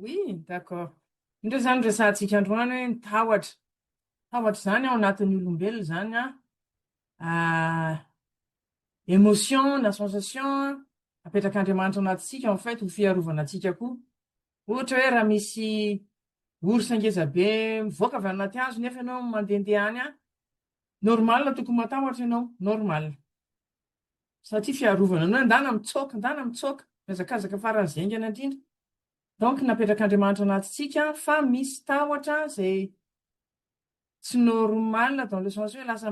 Oui, d'accord. Indray zany resantsika androany hoe ny tahotra. Tahotra zany ao anatin'ny olombelona zany émotion na sensation apetrak'Andriamanitra ao anatintsika en fait ho fiarovana antsika koa. Ohatra hoe raha misy ours ngeza be mivoaka avy anaty hazo nefa ianao mandehandeha any normal tokony matahotra ianao, normal. Satria fiarovana anao, ndana mitsoaka, mihazakazaka faran'ny zengana indrindra. Donc napetrak'Andriamanitra ao anatintsika fa misy tahotra izay tsy normal dans le sens hoe lasa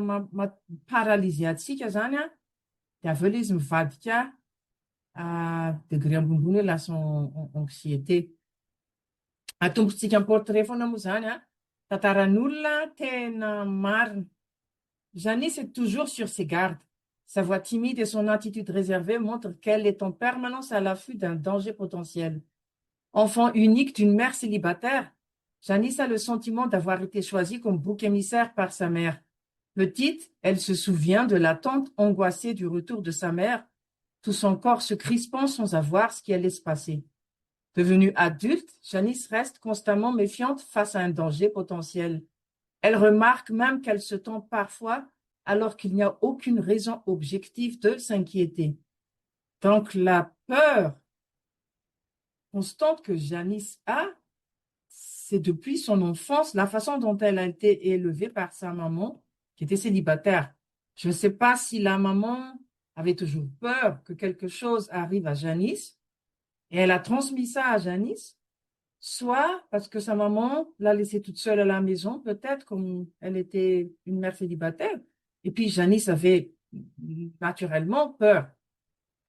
paralyser antsika zany dia avy eo ilay izy mivadika degré ambonimbony hoe lasa anxiété. Atombotsika amin'ny portrait foana moa zany tantaran'olona tena marina. Janice est toujours sur ses gardes. Sa voix timide et son attitude réservée montrent qu'elle est en permanence à l'affût d'un danger potentiel. Enfant unique d'une mère célibataire, Janice a le sentiment d'avoir été choisie comme bouc émissaire par sa mère. Petite, elle se souvient de l'attente angoissée du retour de sa mère, tout son corps se crispant sans savoir ce qui allait se passer. Devenue adulte, Janice reste constamment méfiante face à un danger potentiel. Elle remarque même qu'elle se tend parfois alors qu'il n'y a aucune raison objective de s'inquiéter. Donc la peur constante que Janice a, c'est depuis son enfance, la façon dont elle a été élevée par sa maman, qui était célibataire. Je ne sais pas si la maman avait toujours peur que quelque chose arrive à Janice, et elle a transmis ça à Janice, soit parce que sa maman l'a laissée toute seule à la maison, peut-être comme elle était une mère célibataire, et puis Janice avait naturellement peur.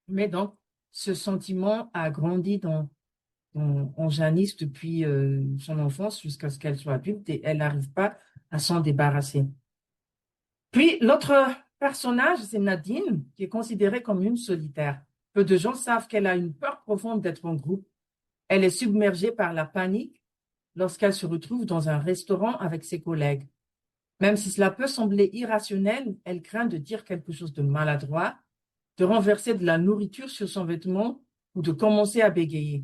Mais donc, ce sentiment a grandi en Janice depuis son enfance jusqu'à ce qu'elle soit adulte et elle n'arrive pas à s'en débarrasser. Puis l'autre personnage, c'est Nadine, qui est considérée comme une solitaire. Peu de gens savent qu'elle a une peur profonde d'être en groupe. Elle est submergée par la panique lorsqu'elle se retrouve dans un restaurant avec ses collègues. Même si cela peut sembler irrationnel, elle craint de dire quelque chose de maladroit, de renverser de la nourriture sur son vêtement ou de commencer à bégayer.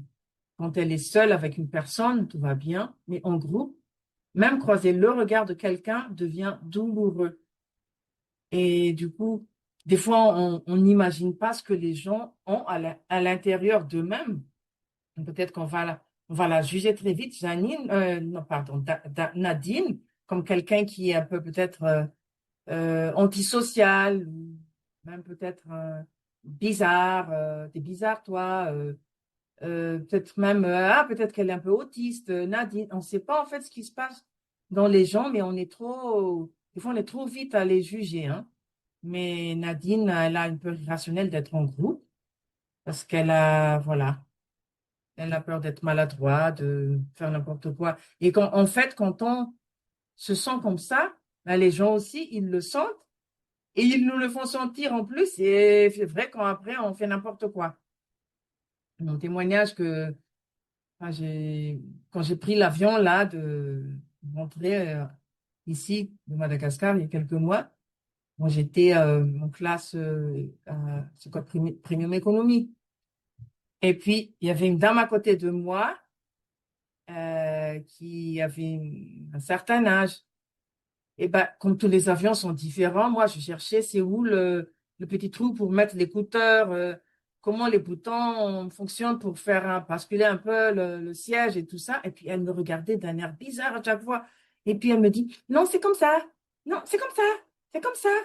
Quand elle est seule avec une personne, tout va bien, mais en groupe, même croiser le regard de quelqu'un devient douloureux. Et du coup, des fois, on n'imagine pas ce que les gens ont à l'intérieur d'eux-mêmes. Peut-être on va la juger très vite, non, pardon, Nadine, comme quelqu'un qui est un peu peut-être antisocial, ou même peut-être bizarre, t'es bizarre toi, peut-être même, peut-être qu'elle est un peu autiste, Nadine. On ne sait pas en fait ce qui se passe dans les gens, mais des fois on est trop vite à les juger, hein. Mais Nadine, elle a une peur irrationnelle d'être en groupe parce voilà, elle a peur d'être maladroit, de faire n'importe quoi. Et en fait, quand on se sent comme ça, ben, les gens aussi, ils le sentent et ils nous le font sentir en plus. Et c'est vrai quand après on fait n'importe quoi. Mon témoignage que Quand quand j'ai pris l'avion là de rentrer ici de Madagascar il y a quelques mois, moi j'étais en classe, c'est quoi, premium économie. Et puis il y avait une dame à côté de moi qui avait un certain âge. Et ben comme tous les avions sont différents, moi je cherchais c'est où le petit trou pour mettre l'écouteur, comment les boutons fonctionnent pour faire basculer un peu le siège et tout ça. Et puis elle me regardait d'un air bizarre à chaque fois. Et puis elle me dit, non, c'est comme ça. Non, c'est comme ça. C'est comme ça.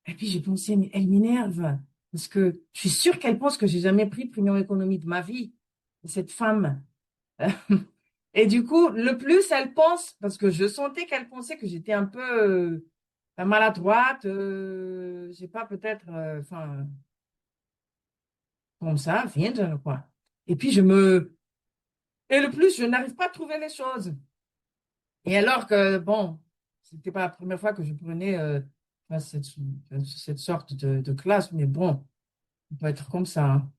Et puis j'ai pensé, mais elle m'énerve. Parce que je suis sûre qu'elle pense que j'ai jamais pris premium économie de ma vie. Cette femme. Et du coup, le plus elle pense, parce que je sentais qu'elle pensait que j'étais un peu maladroite, j'ai pas peut-être, enfin, comme ça, vient de quoi. Et puis et le plus, je n'arrive pas à trouver les choses. Et alors que, bon, c'était pas la première fois que je prenais enfin, cette sorte de classe, mais bon, on peut être comme ça, hein.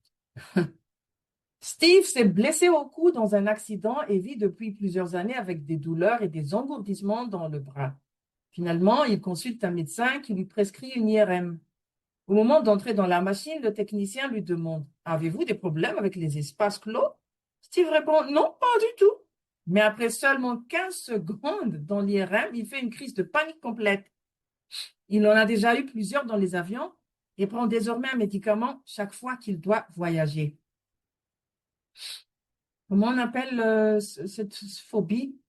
Steve s'est blessé au cou dans un accident et vit depuis plusieurs années avec des douleurs et des engourdissements dans le bras. Finalement, il consulte un médecin qui lui prescrit une IRM. Au moment d'entrer dans la machine, le technicien lui demande, avez-vous des problèmes avec les espaces clos? Steve répond, non, pas du tout. Mais après seulement 15 secondes dans l'IRM, il fait une crise de panique complète. Il en a déjà eu plusieurs dans les avions et prend désormais un médicament chaque fois qu'il doit voyager. Comment on appelle cette phobie?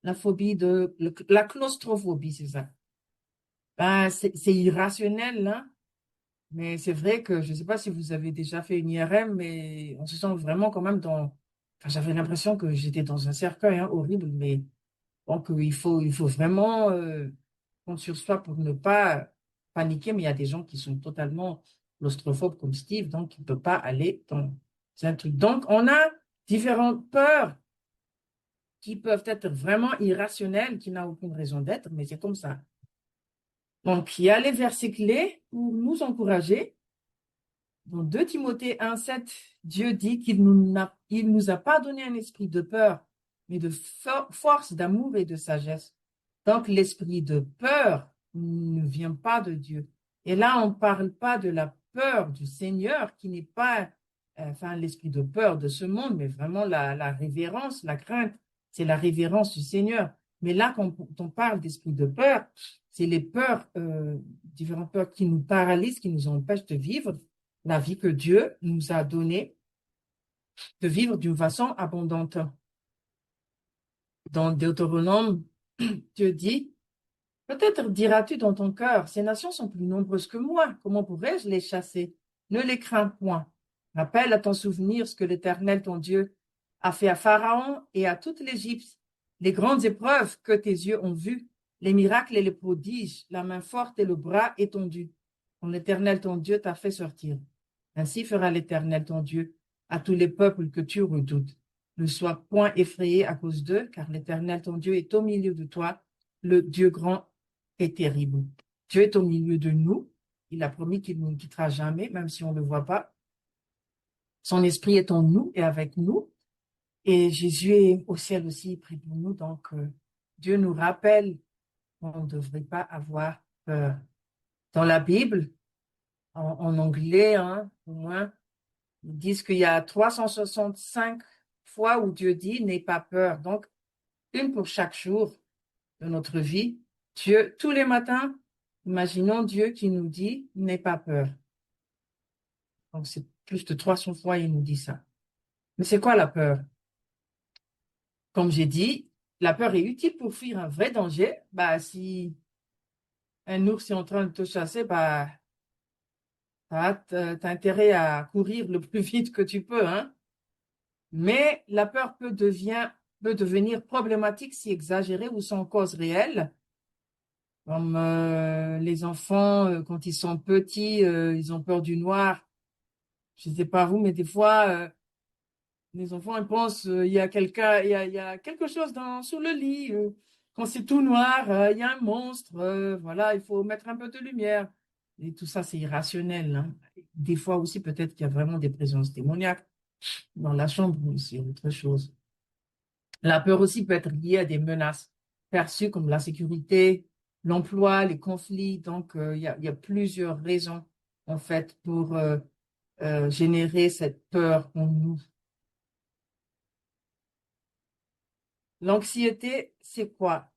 La phobie de la claustrophobie, c'est ça. Ben, c'est irrationnel, hein? Mais c'est vrai que je ne sais pas si vous avez déjà fait une IRM, mais on se sent vraiment quand même dans. Enfin, j'avais l'impression que j'étais dans un cercueil, hein, horrible, mais donc il faut vraiment compte sur soi pour ne pas paniquer. Mais il y a des gens qui sont totalement claustrophobes comme Steve, donc il ne peut pas aller dans un truc. Donc on a différentes peurs qui peuvent être vraiment irrationnelles, qui n'ont aucune raison d'être, mais c'est comme ça. Donc il y a les versets clés pour nous encourager. Dans 2 Timothée 1,7, Dieu dit il nous a pas donné un esprit de peur, mais de force, d'amour et de sagesse. Donc, l'esprit de peur ne vient pas de Dieu. Et là, on ne parle pas de la peur du Seigneur, qui n'est pas, enfin, l'esprit de peur de ce monde, mais vraiment la révérence, la crainte, c'est la révérence du Seigneur. Mais là, quand on parle d'esprit de peur, c'est les peurs, différentes peurs qui nous paralysent, qui nous empêchent de vivre la vie que Dieu nous a donnée, de vivre d'une façon abondante. Dans Deutéronome, Dieu dit, peut-être diras-tu dans ton cœur, ces nations sont plus nombreuses que moi, comment pourrais-je les chasser? Ne les crains point. Rappelle à ton souvenir ce que l'Éternel, ton Dieu, a fait à Pharaon et à toute l'Égypte, les grandes épreuves que tes yeux ont vues, les miracles et les prodiges, la main forte et le bras étendu, dont l'Éternel, ton Dieu, t'a fait sortir. Ainsi fera l'Éternel, ton Dieu, à tous les peuples que tu redoutes. Ne sois point effrayé à cause d'eux, car l'Éternel, ton Dieu, est au milieu de toi, le Dieu grand et terrible. Dieu est au milieu de nous. Il a promis qu'il ne nous quittera jamais, même si on ne le voit pas. Son esprit est en nous et avec nous. Et Jésus est au ciel aussi, il prie pour nous. Donc, Dieu nous rappelle qu'on ne devrait pas avoir peur. Dans la Bible, en anglais, hein, au moins, ils disent qu'il y a 365 fois où Dieu dit n'aie pas peur. Donc, une pour chaque jour de notre vie. Dieu, tous les matins, imaginons Dieu qui nous dit n'aie pas peur. Donc, c'est plus de 300 fois il nous dit ça. Mais c'est quoi la peur? Comme j'ai dit, la peur est utile pour fuir un vrai danger. Bah, si un ours est en train de te chasser, bah, t'as intérêt à courir le plus vite que tu peux, hein. Mais la peur peut devenir problématique si exagérée ou sans cause réelle. Comme les enfants, quand ils sont petits, ils ont peur du noir. Je ne sais pas vous, mais des fois, les enfants, ils pensent il y a quelqu'un, il y a quelque chose sous le lit. Quand c'est tout noir, il y a un monstre. Voilà, il faut mettre un peu de lumière. Et tout ça, c'est irrationnel, hein. Des fois aussi, peut-être qu'il y a vraiment des présences démoniaques dans la chambre, mais c'est autre chose. La peur aussi peut être liée à des menaces perçues comme la sécurité, l'emploi, les conflits. Donc, il y a plusieurs raisons, en fait, pour générer cette peur en nous. L'anxiété, c'est quoi?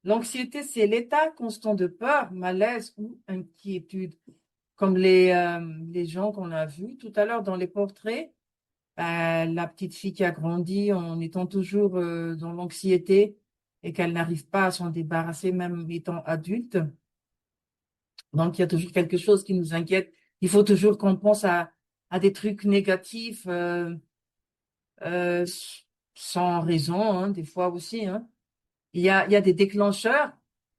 L'anxiété, c'est l'état constant de peur, malaise ou inquiétude. Comme les gens qu'on a vus tout à l'heure dans les portraits, la petite fille qui a grandi en étant toujours dans l'anxiété et qu'elle n'arrive pas à s'en débarrasser même étant adulte. Donc, il y a toujours quelque chose qui nous inquiète. Il faut toujours qu'on pense à des trucs négatifs euh, sans raison, hein, des fois aussi, hein. Il y a des déclencheurs.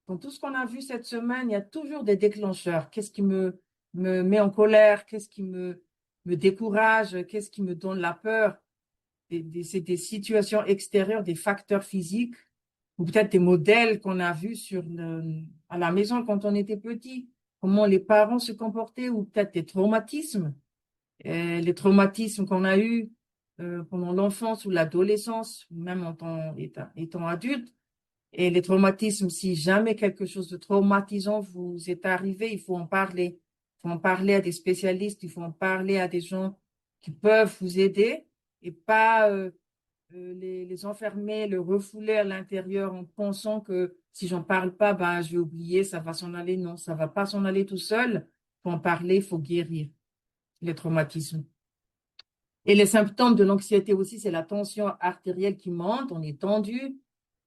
Dans tout ce qu'on a vu cette semaine, il y a toujours des déclencheurs. Qu'est-ce qui me met en colère? Qu'est-ce qui me décourage? Qu'est-ce qui me donne la peur? C'est des situations extérieures, des facteurs physiques, ou peut-être des modèles qu'on a vus à la maison quand on était petit, comment les parents se comportaient, ou peut-être des traumatismes, les traumatismes qu'on a eus pendant l'enfance ou l'adolescence, même étant adulte. Et les traumatismes, si jamais quelque chose de traumatisant vous est arrivé, il faut en parler. Il faut en parler à des spécialistes, il faut en parler à des gens qui peuvent vous aider et pas les enfermer, le refouler à l'intérieur en pensant que si j'en parle pas, bah, je vais oublier, ça va s'en aller. Non, ça va pas s'en aller tout seul. Faut en parler, faut guérir les traumatismes. Et les symptômes de l'anxiété aussi, c'est la tension artérielle qui monte, on est tendu,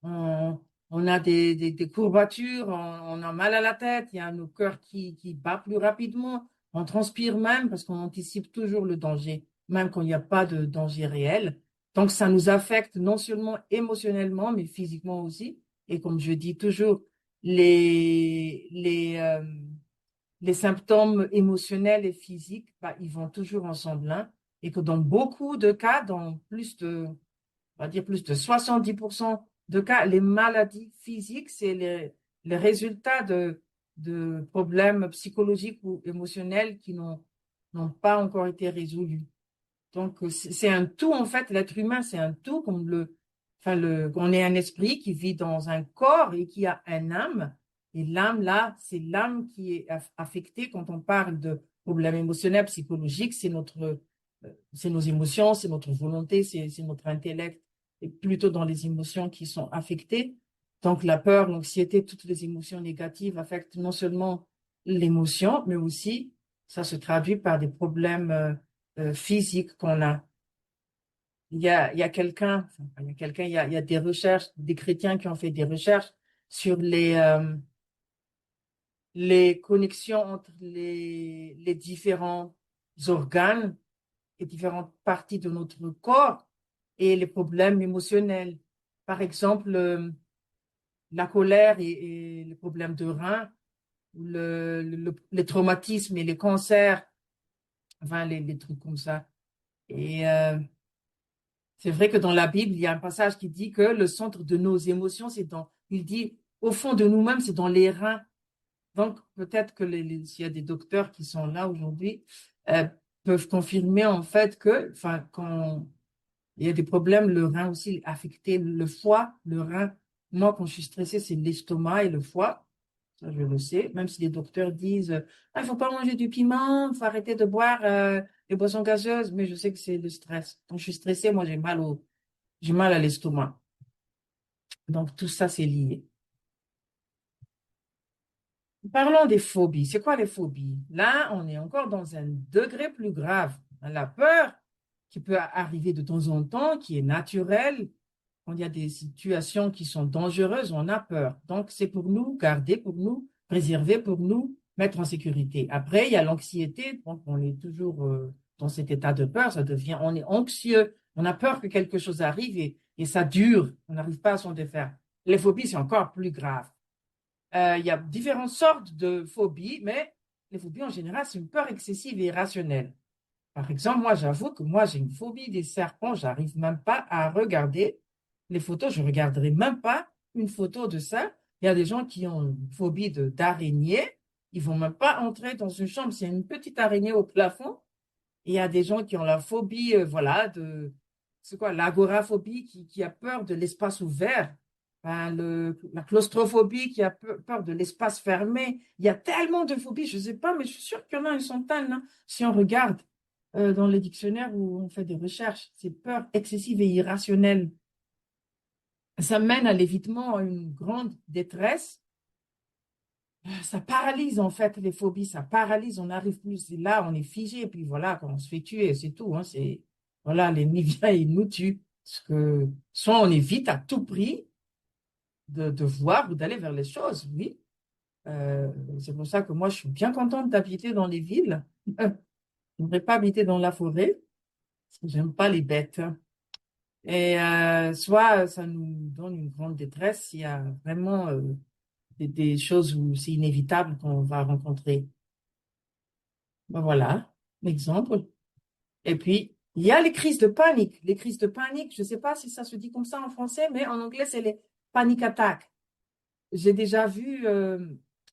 on, on a des courbatures, on a mal à la tête, il y a nos cœurs qui battent plus rapidement, on transpire même parce qu'on anticipe toujours le danger, même quand il n'y a pas de danger réel. Donc, ça nous affecte non seulement émotionnellement, mais physiquement aussi. Et comme je dis toujours, les symptômes émotionnels et physiques, bah, ils vont toujours ensemble, hein, et que dans beaucoup de cas, dans on va dire plus de 70% de cas, les maladies physiques, c'est les résultats de problèmes psychologiques ou émotionnels qui n'ont pas encore été résolus. Donc, c'est un tout, en fait, l'être humain, c'est un tout, comme on est un esprit qui vit dans un corps et qui a un âme. Et l'âme, là, c'est l'âme qui est affectée quand on parle de problèmes émotionnels, psychologiques, c'est nos émotions, c'est notre volonté, c'est notre intellect, et plutôt dans les émotions qui sont affectées. Donc, la peur, l'anxiété, toutes les émotions négatives affectent non seulement l'émotion, mais aussi, ça se traduit par des problèmes, physique qu'on a. Il y a quelqu'un, enfin, il y a quelqu'un, il y a des recherches, des chrétiens qui ont fait des recherches sur les connexions entre les différents organes et différentes parties de notre corps et les problèmes émotionnels. Par exemple, la colère et les problèmes de rein, les traumatismes et les cancers, enfin, les trucs comme ça. Et c'est vrai que dans la Bible, il y a un passage qui dit que le centre de nos émotions, il dit, au fond de nous-mêmes, c'est dans les reins. Donc, peut-être que s'il y a des docteurs qui sont là aujourd'hui, euh, peuvent confirmer en fait que, enfin, quand il y a des problèmes, le rein aussi est affecté, le foie, le rein. Moi, quand je suis stressée, c'est l'estomac et le foie. Ça, je le sais. Même si les docteurs disent, ah, il faut pas manger du piment, il faut arrêter de boire, les boissons gazeuses, mais je sais que c'est le stress. Quand je suis stressée, moi, j'ai mal à l'estomac. Donc, tout ça, c'est lié. Parlons des phobies. C'est quoi les phobies? Là, on est encore dans un degré plus grave. La peur qui peut arriver de temps en temps, qui est naturelle. Quand il y a des situations qui sont dangereuses, on a peur. Donc, c'est pour nous garder, pour nous préserver, pour nous mettre en sécurité. Après, il y a l'anxiété. Donc, on est toujours dans cet état de peur. On est anxieux. On a peur que quelque chose arrive et ça dure. On n'arrive pas à s'en défaire. Les phobies, c'est encore plus grave. Il y a différentes sortes de phobies, mais les phobies en général, c'est une peur excessive et irrationnelle. Par exemple, moi, j'avoue que moi, j'ai une phobie des serpents. J'arrive même pas à regarder les photos. Je regarderai même pas une photo de ça. Il y a des gens qui ont une phobie d'araignées. Ils vont même pas entrer dans une chambre s'il y a une petite araignée au plafond. Et il y a des gens qui ont la phobie, voilà, c'est quoi, l'agoraphobie qui a peur de l'espace ouvert. Ben, la claustrophobie qui a peur de l'espace fermé. Il y a tellement de phobies, je sais pas, mais je suis sûre qu'il y en a une centaine, hein, si on regarde dans les dictionnaires où on fait des recherches. Ces peurs excessives et irrationnelles. Ça mène à l'évitement, à une grande détresse. Ça paralyse en fait les phobies, ça paralyse, on n'arrive plus. Et là, on est figé, et puis voilà, quand on se fait tuer, c'est tout. Hein, voilà, l'ennemi vient et il nous tue. Parce que soit on évite à tout prix de voir ou d'aller vers les choses, oui. Euh, c'est pour ça que moi, je suis bien contente d'habiter dans les villes. Je ne voudrais pas habiter dans la forêt, parce que j'aime pas les bêtes. Et soit ça nous donne une grande détresse, il y a vraiment des choses où c'est inévitable qu'on va rencontrer. Ben voilà, l'exemple. Et puis, il y a les crises de panique. Les crises de panique, je ne sais pas si ça se dit comme ça en français, mais en anglais, c'est les panic attacks. J'ai déjà vu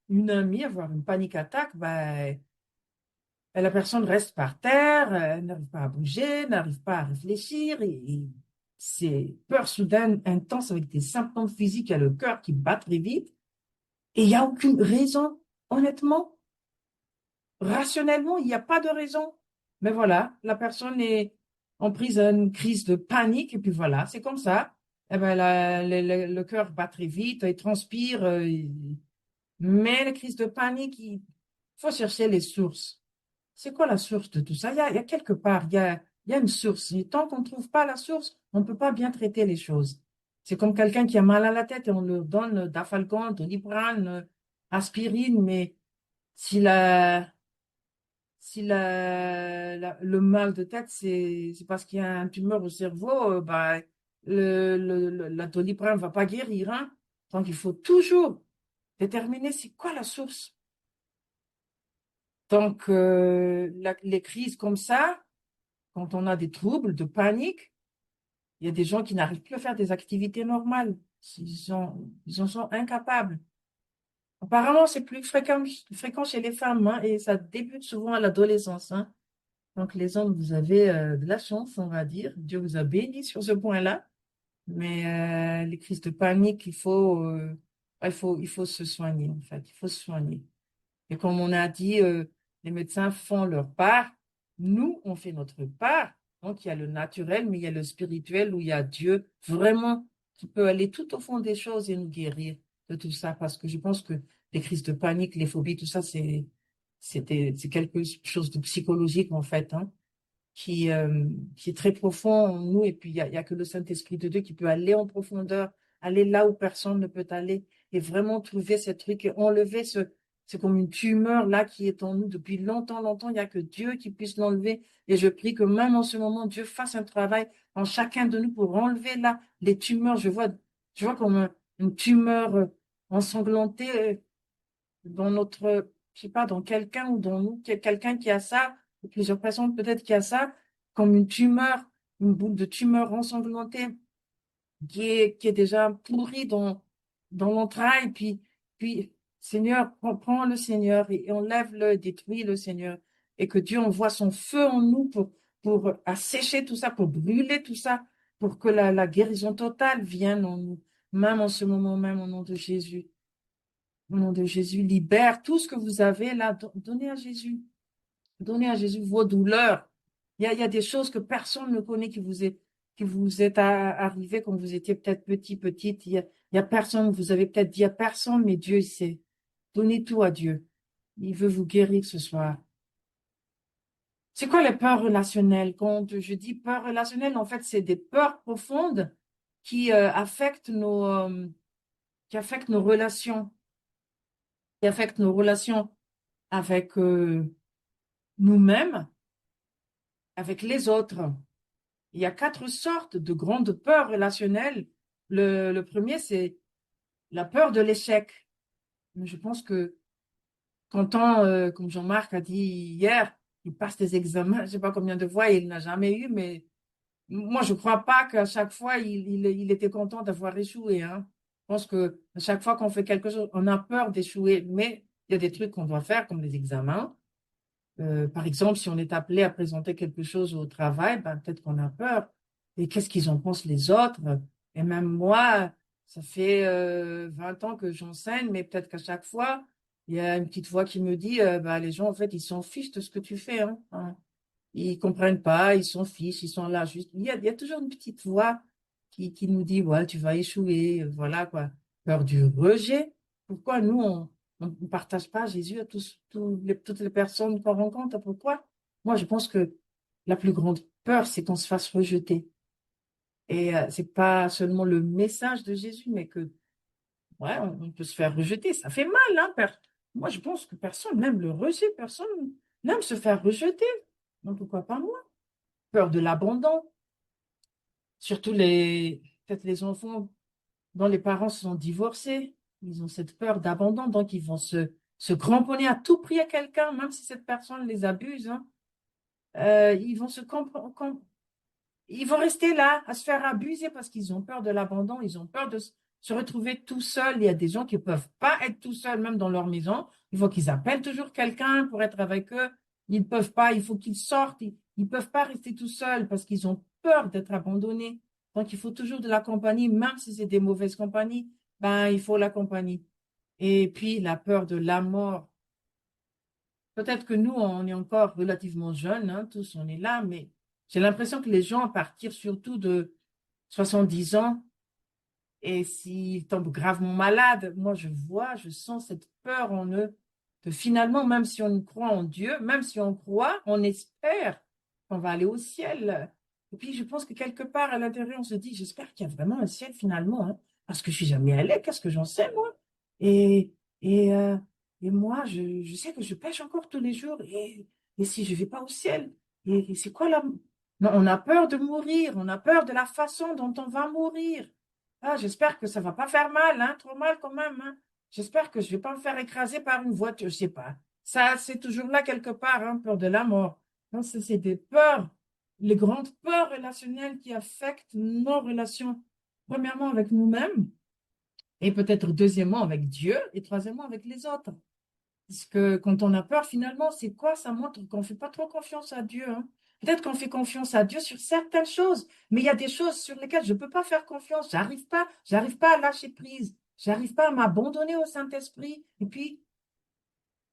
une amie avoir une panic attack. Ben, la personne reste par terre, n'arrive pas à bouger, n'arrive pas à réfléchir. Et c'est peur soudaine, intense, avec des symptômes physiques. Il y a le cœur qui bat très vite. Et il n'y a aucune raison, honnêtement. Rationnellement, il n'y a pas de raison. Mais voilà, la personne est ont pris une crise de panique, et puis voilà, c'est comme ça. Eh ben, le cœur bat très vite, il transpire, mais les crises de panique, il faut chercher les sources. C'est quoi la source de tout ça? Il y a quelque part, il y a une source. Et tant qu'on ne trouve pas la source, on ne peut pas bien traiter les choses. C'est comme quelqu'un qui a mal à la tête et on lui donne Dafalgan, Doliprane, aspirine, mais si le mal de tête, c'est parce qu'il y a un tumeur au cerveau, bah, la Doliprane ne va pas guérir, hein. Donc, il faut toujours déterminer c'est quoi la source. Donc, les crises comme ça, quand on a des troubles de panique, il y a des gens qui n'arrivent plus à faire des activités normales. Ils en sont incapables. Apparemment, c'est plus fréquent chez les femmes, hein, et ça débute souvent à l'adolescence, hein. Donc, les hommes, vous avez de la chance, on va dire. Dieu vous a béni sur ce point-là. Mais les crises de panique, il faut se soigner, en fait. Il faut se soigner. Et comme on a dit, les médecins font leur part. Nous, on fait notre part. Donc, il y a le naturel, mais il y a le spirituel où il y a Dieu vraiment qui peut aller tout au fond des choses et nous guérir de tout ça. Parce que je pense que les crises de panique, les phobies, tout ça, c'est quelque chose de psychologique, en fait, hein, qui est très profond en nous. Et puis, il y a que le Saint-Esprit de Dieu qui peut aller en profondeur, aller là où personne ne peut aller et vraiment trouver ce truc et enlever c'est comme une tumeur là qui est en nous depuis longtemps, longtemps. Il n'y a que Dieu qui puisse l'enlever. Et je prie que même en ce moment, Dieu fasse un travail en chacun de nous pour enlever là les tumeurs. Je vois comme une tumeur ensanglantée dans notre, je sais pas, dans quelqu'un ou dans nous, quelqu'un qui a ça, ou plusieurs personnes peut-être qui a ça, comme une tumeur, une boule de tumeur ensanglantée qui est déjà pourrie dans l'entraille. Puis, Seigneur, prends le Seigneur et enlève-le, détruis le Seigneur. Et que Dieu envoie son feu en nous pour assécher tout ça, pour brûler tout ça, pour que la guérison totale vienne en nous, même en ce moment même, au nom de Jésus. Au nom de Jésus, libère tout ce que vous avez là. Donnez à Jésus. Donnez à Jésus vos douleurs. Il y a des choses que personne ne connaît qui vous est arrivé quand vous étiez peut-être petit, petite. Il y a personne, vous avez peut-être dit à personne, mais Dieu il sait. Donnez tout à Dieu. Il veut vous guérir ce soir. C'est quoi les peurs relationnelles? Quand je dis peurs relationnelles, en fait, c'est des peurs profondes qui qui affectent nos relations, qui affectent nos relations avec nous-mêmes, avec les autres. Il y a quatre sortes de grandes peurs relationnelles. Le premier, c'est la peur de l'échec. Je pense que quand comme Jean-Marc a dit hier, il passe des examens, je ne sais pas combien de fois il n'a jamais eu, mais moi, je ne crois pas qu'à chaque fois, il était content d'avoir échoué, hein. Je pense que à chaque fois qu'on fait quelque chose, on a peur d'échouer, mais il y a des trucs qu'on doit faire, comme les examens. Par exemple, si on est appelé à présenter quelque chose au travail, ben, peut-être qu'on a peur. Et qu'est-ce qu'ils en pensent les autres? Et même moi, ça fait 20 ans que j'enseigne, mais peut-être qu'à chaque fois, il y a une petite voix qui me dit, ben, les gens, en fait, ils s'en fichent de ce que tu fais, hein. Ils comprennent pas, ils s'en fichent, ils sont là juste. Il y a toujours une petite voix qui nous dit, ouais, tu vas échouer, voilà quoi. Peur du rejet. Pourquoi nous, on ne partage pas Jésus à toutes les personnes qu'on rencontre? Pourquoi? Moi, je pense que la plus grande peur, c'est qu'on se fasse rejeter. Et c'est pas seulement le message de Jésus, mais que, ouais, on peut se faire rejeter. Ça fait mal, hein. Moi, je pense que personne n'aime le rejet, personne n'aime se faire rejeter. Donc, pourquoi pas moi? Peur de l'abandon. Surtout peut-être les enfants dont les parents se sont divorcés. Ils ont cette peur d'abandon, donc ils vont se cramponner à tout prix à quelqu'un, même si cette personne les abuse, hein. Ils vont ils vont rester là à se faire abuser parce qu'ils ont peur de l'abandon, ils ont peur de se retrouver tout seuls. Il y a des gens qui peuvent pas être tout seuls, même dans leur maison. Il faut qu'ils appellent toujours quelqu'un pour être avec eux. Ils ne peuvent pas, il faut qu'ils sortent. Ils peuvent pas rester tout seuls parce qu'ils ont peur d'être abandonnés. Donc, il faut toujours de la compagnie, même si c'est des mauvaises compagnies, ben, il faut la compagnie. Et puis, la peur de la mort. Peut-être que nous, on est encore relativement jeunes, hein, tous, on est là, mais J'ai l'impression que les gens, à partir surtout de 70 ans, et s'ils tombent gravement malades, moi je vois, je sens cette peur en eux, que finalement, même si on croit en Dieu, même si on croit, on espère qu'on va aller au ciel. Et puis je pense que quelque part à l'intérieur, on se dit, j'espère qu'il y a vraiment un ciel finalement, hein, parce que je suis jamais allée, qu'est-ce que j'en sais moi? Et, et, euh, et moi, je sais que je pêche encore tous les jours, et si je vais pas au ciel, et c'est quoi là? Non, on a peur de mourir, on a peur de la façon dont on va mourir. Ah, j'espère que ça va pas faire mal, hein, trop mal quand même, hein. J'espère que je vais pas me faire écraser par une voiture, je sais pas. Ça, c'est toujours là quelque part, hein, peur de la mort. Donc, c'est des peurs, les grandes peurs relationnelles qui affectent nos relations, premièrement avec nous-mêmes, et peut-être deuxièmement avec Dieu, et troisièmement avec les autres. Parce que quand on a peur, finalement, c'est quoi? Ça montre qu'on ne fait pas trop confiance à Dieu, hein. Peut-être qu'on fait confiance à Dieu sur certaines choses, mais il y a des choses sur lesquelles je ne peux pas faire confiance. J'arrive pas à lâcher prise. J'arrive pas à m'abandonner au Saint-Esprit. Et puis,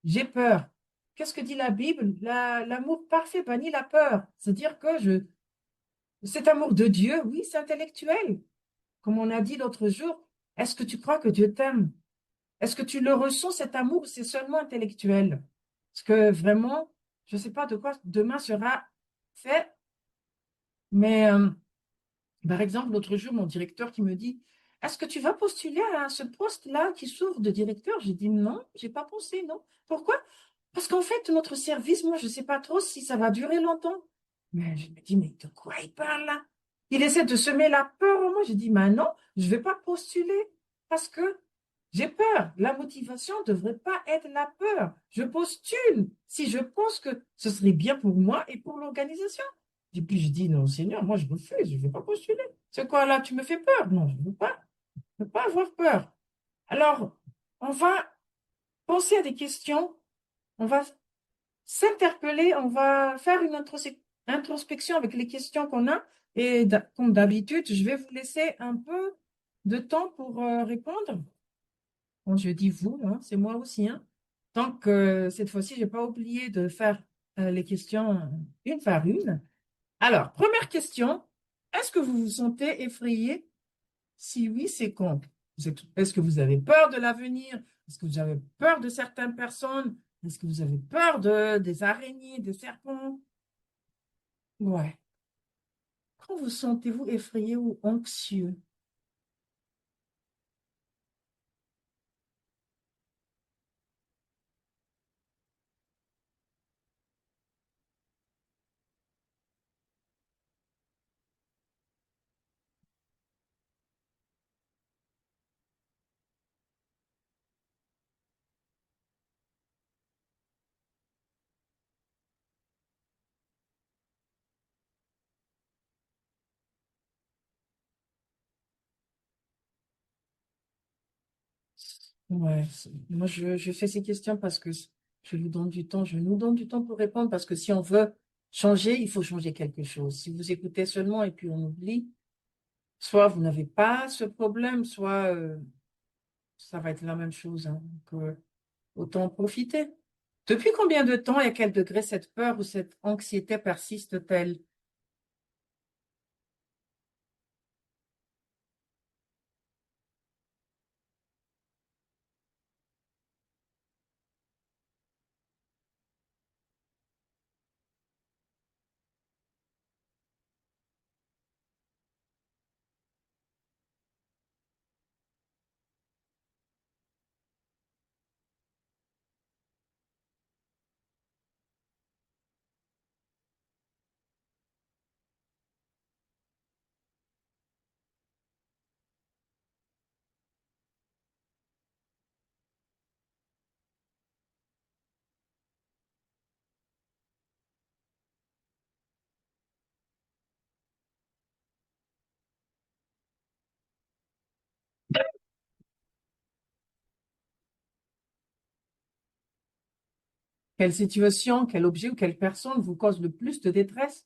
j'ai peur. Qu'est-ce que dit la Bible? L'amour parfait bannit la peur. C'est-à-dire que cet amour de Dieu, oui, c'est intellectuel. Comme on a dit l'autre jour, est-ce que tu crois que Dieu t'aime? Est-ce que tu le ressens, cet amour, ou c'est seulement intellectuel? Parce que vraiment, je ne sais pas de quoi demain sera fait, mais par exemple, l'autre jour, mon directeur qui me dit, est-ce que tu vas postuler à ce poste-là qui s'ouvre de directeur? J'ai dit non, j'ai pas pensé, non. Pourquoi? Parce qu'en fait, notre service, moi, je ne sais pas trop si ça va durer longtemps. Mais je me dis, mais de quoi il parle là? Il essaie de semer la peur en moi. J'ai dit, mais non, je ne vais pas postuler parce que j'ai peur. La motivation ne devrait pas être la peur. Je postule si je pense que ce serait bien pour moi et pour l'organisation. Et puis je dis, non, Seigneur, moi je refuse, je ne vais pas postuler. C'est quoi là? Tu me fais peur? Non, je ne veux pas. Je ne veux pas avoir peur. Alors, on va penser à des questions, on va s'interpeller, on va faire une introspection avec les questions qu'on a. Et comme d'habitude, je vais vous laisser un peu de temps pour répondre. Bon, je dis vous, hein, c'est moi aussi, hein. Tant que cette fois-ci, je n'ai pas oublié de faire les questions une par une. Alors, première question, est-ce que vous vous sentez effrayé? Si oui, c'est quand? Est-ce que vous avez peur de l'avenir? Est-ce que vous avez peur de certaines personnes? Est-ce que vous avez peur des araignées, des serpents? Ouais. Quand vous sentez-vous effrayé ou anxieux? Ouais, moi je fais ces questions parce que je vous donne du temps, je nous donne du temps pour répondre parce que si on veut changer, il faut changer quelque chose. Si vous écoutez seulement et puis on oublie, soit vous n'avez pas ce problème, soit ça va être la même chose, hein. Donc, autant en profiter. Depuis combien de temps et à quel degré cette peur ou cette anxiété persiste-t-elle? Quelle situation, quel objet ou quelle personne vous cause le plus de détresse?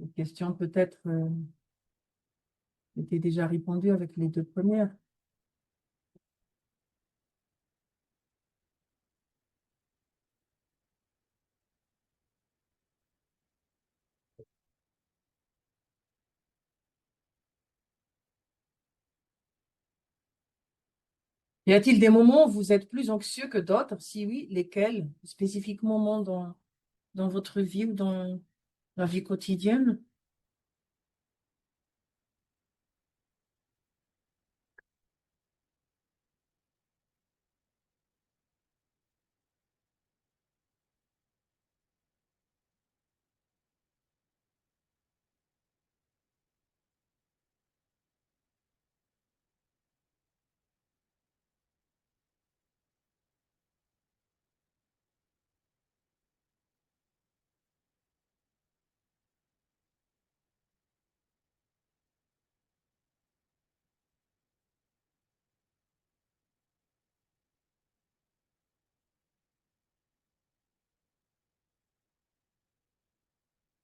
Cette question peut-être était déjà répondue avec les deux premières. Y a-t-il des moments où vous êtes plus anxieux que d'autres? Si oui, lesquels? Spécifiques moments dans votre vie ou dans la vie quotidienne?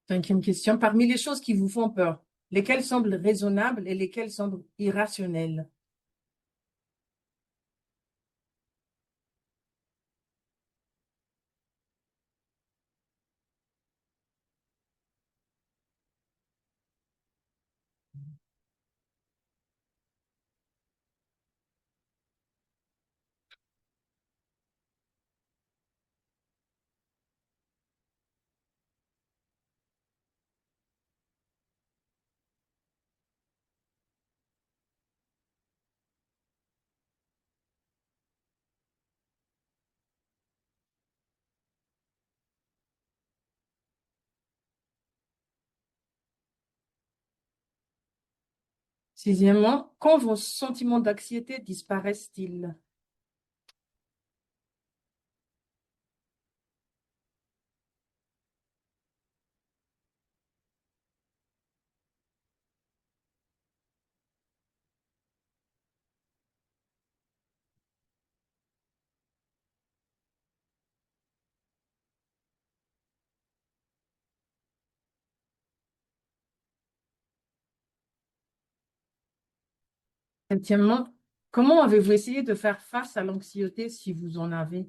Cinquième question. Parmi les choses qui vous font peur, lesquelles semblent raisonnables et lesquelles semblent irrationnelles? Sixièmement, quand vos sentiments d'anxiété disparaissent-ils? Septièmement, comment avez-vous essayé de faire face à l'anxiété si vous en avez?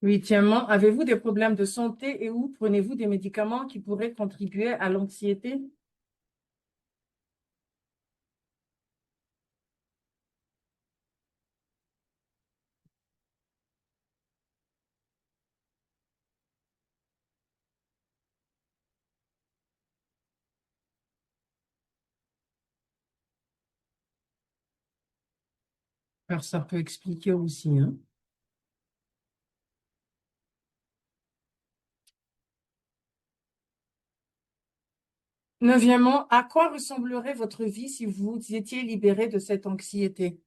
Huitièmement, avez-vous des problèmes de santé et ou prenez-vous des médicaments qui pourraient contribuer à l'anxiété? Alors, ça peut expliquer aussi, hein. Neuvièmement, à quoi ressemblerait votre vie si vous étiez libéré de cette anxiété?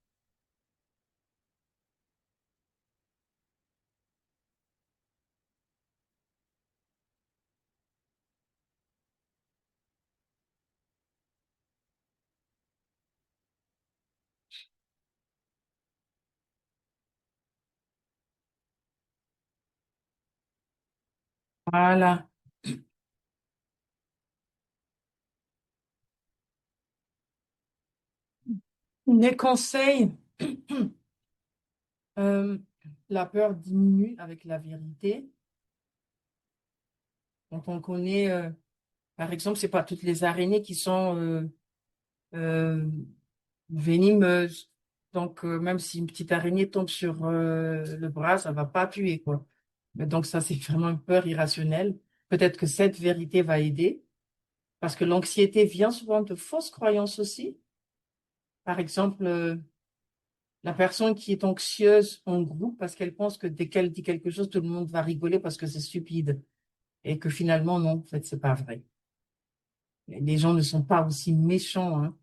Voilà. Les conseils, euh, la peur diminue avec la vérité. Donc, on connaît, par exemple, c'est pas toutes les araignées qui sont euh, venimeuses. Donc, même si une petite araignée tombe sur le bras, ça va pas tuer, quoi. Mais donc, ça, c'est vraiment une peur irrationnelle. Peut-être que cette vérité va aider, parce que l'anxiété vient souvent de fausses croyances aussi. Par exemple, la personne qui est anxieuse en groupe parce qu'elle pense que dès qu'elle dit quelque chose, tout le monde va rigoler parce que c'est stupide. Et que finalement, non, en fait, c'est pas vrai. Les gens ne sont pas aussi méchants, hein.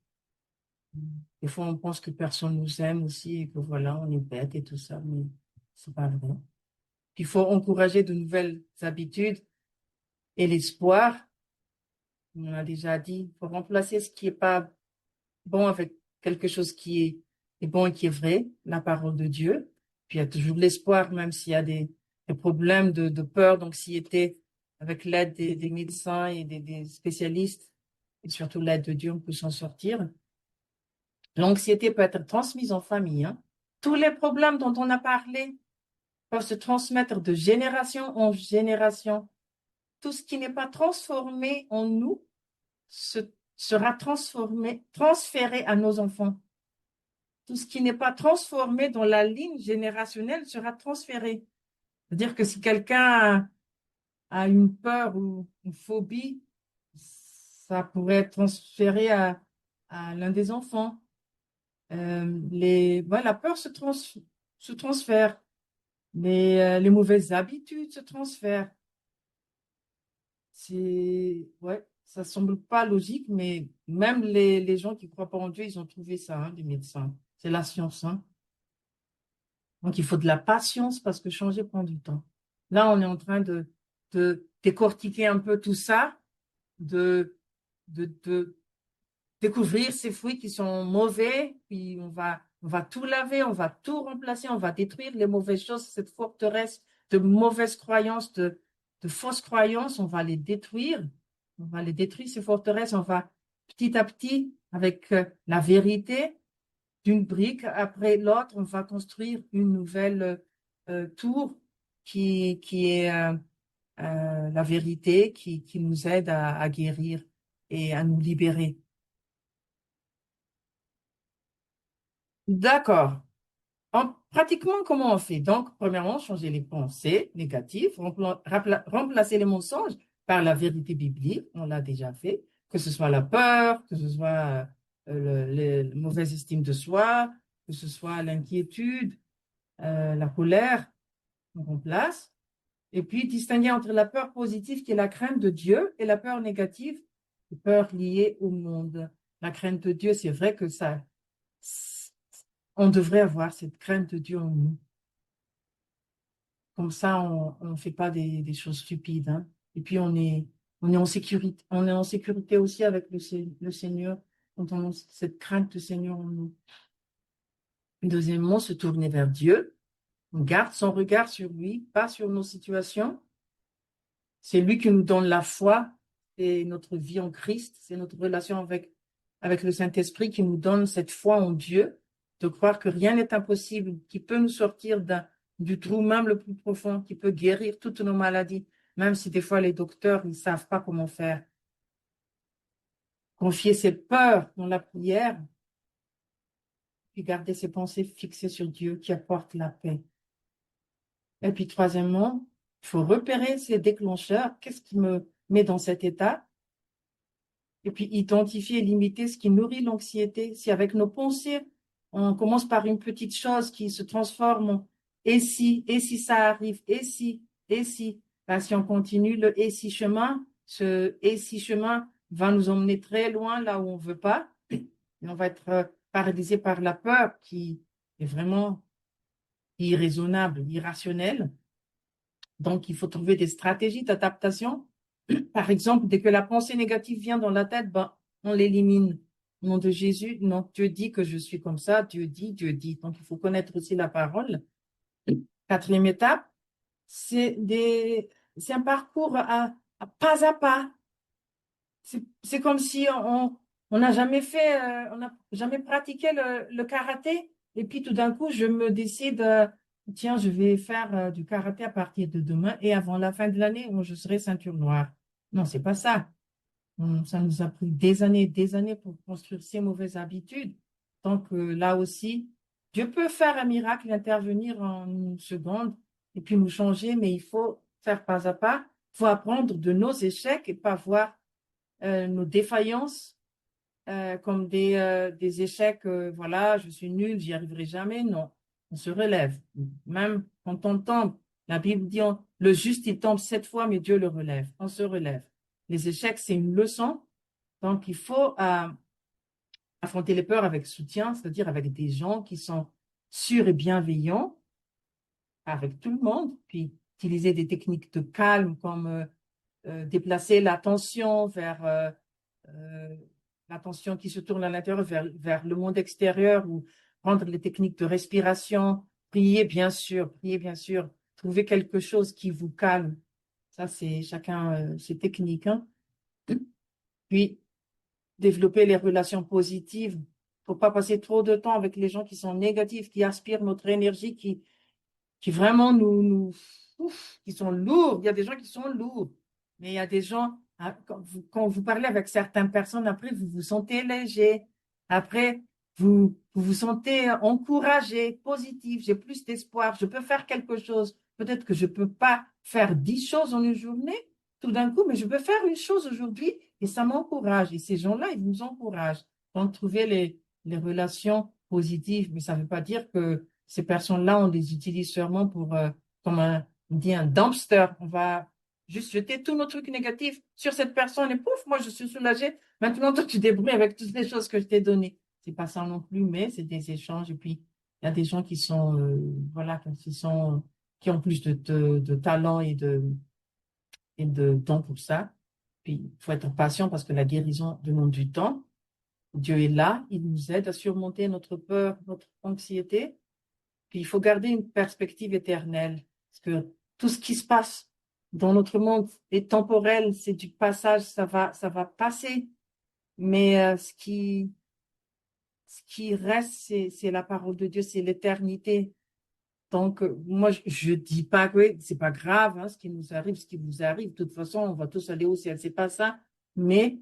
Des fois, on pense que personne nous aime aussi et que voilà, on est bête et tout ça, mais c'est pas vrai. Il faut encourager de nouvelles habitudes et l'espoir. On a déjà dit, il faut remplacer ce qui est pas bon avec quelque chose qui est bon et qui est vrai, la parole de Dieu. Puis il y a toujours l'espoir, même s'il y a des problèmes de peur, d'anxiété, avec l'aide des médecins et des spécialistes, et surtout l'aide de Dieu, on peut s'en sortir. L'anxiété peut être transmise en famille, hein. Tous les problèmes dont on a parlé peuvent se transmettre de génération en génération. Tout ce qui n'est pas transformé en nous sera transféré à nos enfants. Tout ce qui n'est pas transformé dans la ligne générationnelle sera transféré. C'est-à-dire que si quelqu'un a une peur ou une phobie, ça pourrait être transféré à l'un des enfants. La peur se transfère. Les mauvaises habitudes se transfèrent. Ouais, ça semble pas logique, mais même les gens qui croient pas en Dieu, ils ont trouvé ça, hein, les médecins. C'est la science, hein. Donc, il faut de la patience parce que changer prend du temps. Là, on est en train de décortiquer un peu tout ça, de découvrir ces fruits qui sont mauvais, puis on va tout laver, on va tout remplacer, on va détruire les mauvaises choses, cette forteresse de mauvaises croyances, de fausses croyances, on va les détruire. On va les détruire, ces forteresses, on va petit à petit, avec la vérité, d'une brique après l'autre, on va construire une nouvelle tour qui est la vérité, qui nous aide à guérir et à nous libérer. D'accord. Pratiquement, comment on fait? Donc, premièrement, changer les pensées négatives, remplacer les mensonges par la vérité biblique, on l'a déjà fait, que ce soit la peur, que ce soit la mauvaise estime de soi, que ce soit l'inquiétude, la colère, on remplace. Et puis, distinguer entre la peur positive qui est la crainte de Dieu et la peur négative, la peur liée au monde. La crainte de Dieu, c'est vrai que on devrait avoir cette crainte de Dieu en nous. Comme ça, on ne fait pas des choses stupides, hein. Et puis, on est en sécurité. On est en sécurité aussi avec le Seigneur, quand on a cette crainte du Seigneur en nous. Deuxièmement, se tourner vers Dieu. On garde son regard sur lui, pas sur nos situations. C'est lui qui nous donne la foi, c'est notre vie en Christ, c'est notre relation avec le Saint-Esprit qui nous donne cette foi en Dieu, de croire que rien n'est impossible, qui peut nous sortir du trou même le plus profond, qui peut guérir toutes nos maladies, même si des fois les docteurs ne savent pas comment faire. Confier ses peurs dans la prière, puis garder ses pensées fixées sur Dieu qui apporte la paix. Et puis troisièmement, il faut repérer ces déclencheurs. Qu'est-ce qui me met dans cet état? Et puis identifier et limiter ce qui nourrit l'anxiété. Si avec nos pensées, on commence par une petite chose qui se transforme en et si ça arrive, et si, ben, si on continue le et si chemin, ce et si chemin va nous emmener très loin là où on veut pas. Et on va être paralysé par la peur qui est vraiment irraisonnable, irrationnelle. Donc, il faut trouver des stratégies d'adaptation. Par exemple, dès que la pensée négative vient dans la tête, ben, on l'élimine. Au nom de Jésus, non, Dieu dit que je suis comme ça, Dieu dit, Dieu dit. Donc, il faut connaître aussi la parole. Quatrième étape, c'est un parcours à pas à pas. C'est comme si on n'a jamais fait, on n'a jamais pratiqué le karaté. Et puis tout d'un coup, je me décide, tiens, je vais faire du karaté à partir de demain et avant la fin de l'année, où je serai ceinture noire. Non, c'est pas ça. Ça nous a pris des années pour construire ces mauvaises habitudes. Donc là aussi, Dieu peut faire un miracle, intervenir en une seconde et puis nous changer, mais il faut faire pas à pas. Il faut apprendre de nos échecs et pas voir nos défaillances comme des échecs, voilà, je suis nul, j'y arriverai jamais. Non, on se relève. Même quand on tombe, la Bible dit, le juste, il tombe 7 fois, mais Dieu le relève. On se relève. Les échecs, c'est une leçon. Donc, il faut affronter les peurs avec soutien, c'est-à-dire avec des gens qui sont sûrs et bienveillants avec tout le monde, puis utiliser des techniques de calme comme déplacer l'attention vers l'attention qui se tourne à l'intérieur vers le monde extérieur ou prendre les techniques de respiration, Priez bien sûr. Trouvez quelque chose qui vous calme. Ça, c'est chacun, ses techniques, hein. Puis, développer les relations positives. Faut pas passer trop de temps avec les gens qui sont négatifs, qui aspirent notre énergie, qui vraiment ouf, qui sont lourds. Il y a des gens qui sont lourds. Mais il y a des gens, ah, quand vous parlez avec certaines personnes, après, vous vous sentez léger. Après, vous vous sentez encouragé, positif. J'ai plus d'espoir. Je peux faire quelque chose. Peut-être que je peux pas faire 10 choses en une journée, tout d'un coup, mais je peux faire une chose aujourd'hui et ça m'encourage. Et ces gens-là, ils vous encouragent. Donc, trouver les relations positives. Mais ça ne veut pas dire que ces personnes-là, on les utilise sûrement pour, comme on dit, un dumpster. On va juste jeter tous nos trucs négatifs sur cette personne et pouf, moi je suis soulagée. Maintenant, toi, tu te débrouilles avec toutes les choses que je t'ai données. C'est pas ça non plus, mais c'est des échanges. Et puis, il y a des gens qui sont, voilà, qui ont plus de talent et de temps pour ça. Puis, il faut être patient parce que la guérison demande du temps. Dieu est là, il nous aide à surmonter notre peur, notre anxiété. Puis il faut garder une perspective éternelle, parce que tout ce qui se passe dans notre monde est temporel, c'est du passage, ça va passer. Mais ce qui reste, c'est la parole de Dieu, c'est l'éternité. Donc, moi, je dis pas que oui, c'est pas grave, hein, ce qui nous arrive, ce qui vous arrive. De toute façon, on va tous aller au ciel, c'est pas ça. Mais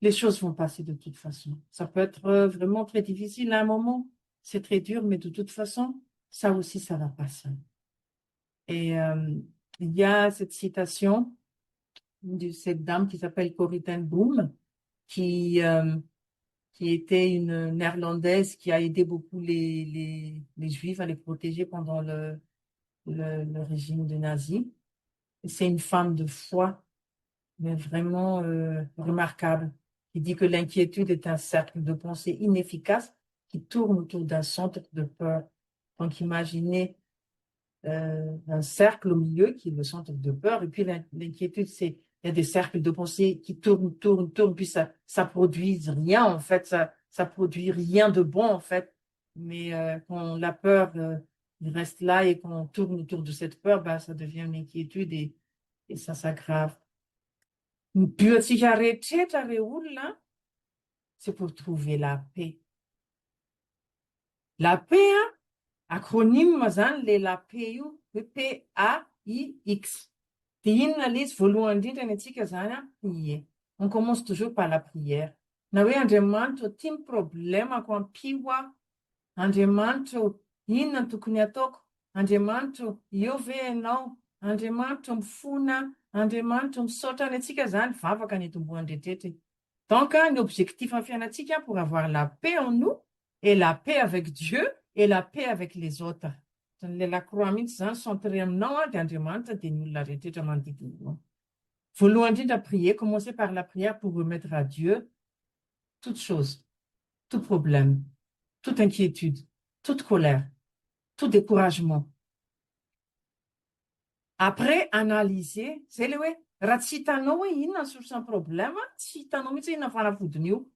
les choses vont passer de toute façon. Ça peut être vraiment très difficile à un moment, c'est très dur, mais de toute façon, ça aussi, ça va passer. Et il y a cette citation de cette dame qui s'appelle Corrie ten Boom, qui, euh, qui était une néerlandaise qui a aidé beaucoup les Juifs à les protéger pendant le régime de nazis. C'est une femme de foi, mais vraiment remarquable. Il dit que l'inquiétude est un cercle de pensée inefficace qui tourne autour d'un centre de peur. Donc imaginez un cercle au milieu qui est le centre de peur, et puis l'inquiétude, c'est il y a des cercles de pensée qui tournent, puis ça produit rien en fait, ça produit rien de bon en fait. Mais quand la peur il reste là et qu'on tourne autour de cette peur, ben, ça devient une inquiétude et ça s'aggrave. Puis là, c'est pour trouver la paix. La paix, hein, acronyme mazan le la paix io hoe PAIX. Dia inona ilay izy voalohany indrindra ny antsika zany a prier. On commence toujours par la prière. Na hoe Andriamanitra tia ny problemako ampio aho. Andriamanitra inona no tokony ataoko? Andriamanitra eo ve ianao? Andriamanitra mifona, Andriamanitra misaotra ny antsika zany vavaka ny etombohan'ny rehetraretra. Donc, un objectif en fianartsika pour avoir la paix en nous et la paix avec Dieu et la paix avec les autres. Le lakroa mihitsy zany centré aminao a dia Andriamanitra dia ny olona rehetraretra manodidina anao. Voalohany indrindra prier, commencer par la prière pour remettre à Dieu toute chose, tout problème, toute inquiétude, toute colère, tout découragement. Après, analyser, c'est le hoe, raha tsy hitanao hoe inona ny source ny problème, tsy hitanao mihitsy inona fanafodiny io.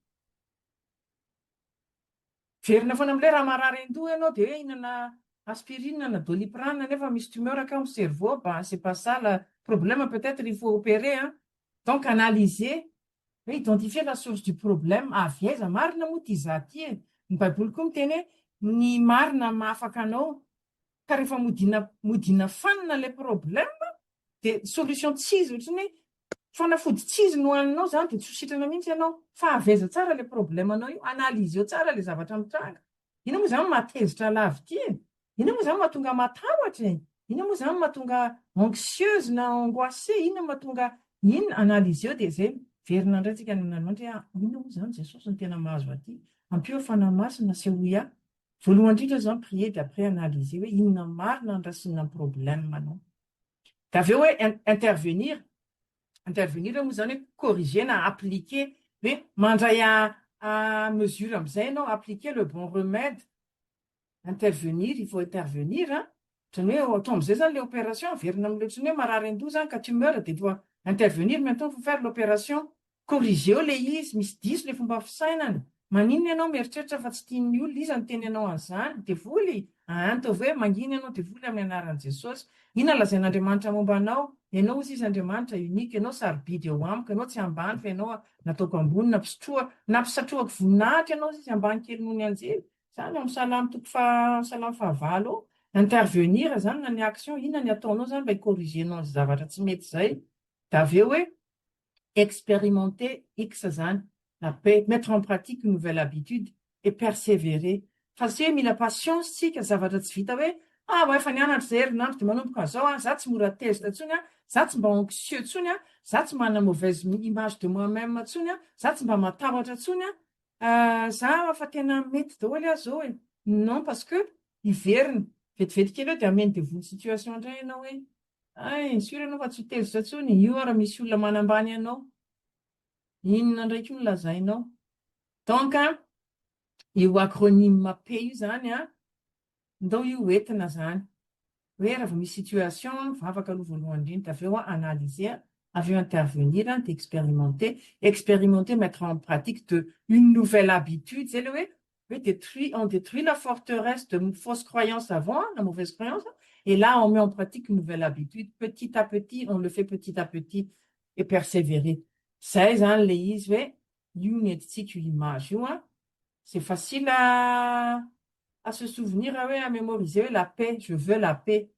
Verina foana amin'ilay raha marary an-doha ianao dia hoe inana aspirine na doliprane nefa misy tumeur akao amin'ny cerveau, ben, c'est pas ça le problème, peut-être il faut opérer, hein. Donc, analyser, identifier la source du problème, avy aiza marina moa ty za ty e. Ny baiboly koa miteny hoe ny marina mahafaka anao, ka rehefa modina fanina le problème, dia solution tsy izy ohatrany hoe fanafody tsy izy no haninao zany dia tsy ho sitrana mihitsy ianao. Fa aveza tsara le problème-anao io, analyse eo tsara le zavatra mitranga. Ina moa zany mahatezitra lavitra e? Ina moa zany mahatonga matahotra e? Ina moa zany mahatonga anxieuse na angoissée? Ina mahatonga ina analyse eo dia zay verina indray tsika amin'Andriamanitra hoe ina moa zany Jesosy ny tena mahazo aty. Ampio fanahy-masina sy hoy ahy. Voalohany indrindra zany prier dia après analyser hoe inona marina ny rasinina problème anao. Dia avy eo hoe intervenir moa zany hoe corriger na appliquer hoe mandray à mesure amin'izay ianao, appliquer le bon remède. Intervenir, il faut intervenir, hein. Ohatrany hoe atao amin'izay zany le opération, averina amin'ilay ohatrany hoe marary an-doha zany ka tu meurs dia doit intervenir maintenant faut faire l'opération. Corriger le izy, misy diso le fomba fisainana. Maninona ianao mieritreritra fa tsy tian'ny olona izy no teny ianao an'izany, dia voly Antovy hoe mangina ianao dia vola amin'ny anaran'i Jesosy. Inona lazain'Andriamanitra momba anao? Ianao hozy izy Andriamanitra unika, ianao sarobidy eo amiko, ianao tsy ambany fa ianao nataoko ambony nampisatroako voninahitra ianao izy ambany kely noho ny anjely. Izany amin'ny salamy fahavalo eo. Intervenir zany na ny action, inona ny ataonao zany mba hicorrigenao ny zavatra tsy mety izay. Da avy eo hoe expérimenter X zany, mettre en pratique une nouvelle habitude et persévérer. Fa tsy hoe mila patience tsika zavatra tsy vita hoe efa nianatra izay herinandro dia manomboka an'izao za tsy mora tezitra intsony za tsy mba anxieux intsony za tsy manana mauvaise image de moi-même intsony za tsy mba matahotra intsony za fa tena mety daholo zao e. Non, parce que hiverina vetivety kely eo dia amène de vous situation indray ianao hoe sûr ianao fa tsy ho tezitra intsony, io raha misy olona manambany ianao, inona ndraiky no lazainao. Donc io acronyme P io zany ndao io entina zany hoe raha vao misy situation vavaka aloha voalohany indrindra, avy eo analyser, avy eo intervenir, expérimenter, mettre en pratique une nouvelle habitude. C'est le on détruit la forteresse de fausses croyances avant, la mauvaise croyance, et là on met en pratique une nouvelle habitude. Petit à petit, on le fait petit à petit et persévérer. Zay zany le izy hoe io ny editsika io image io c'est facile à se souvenir, à mémoriser la paix, je veux la paix.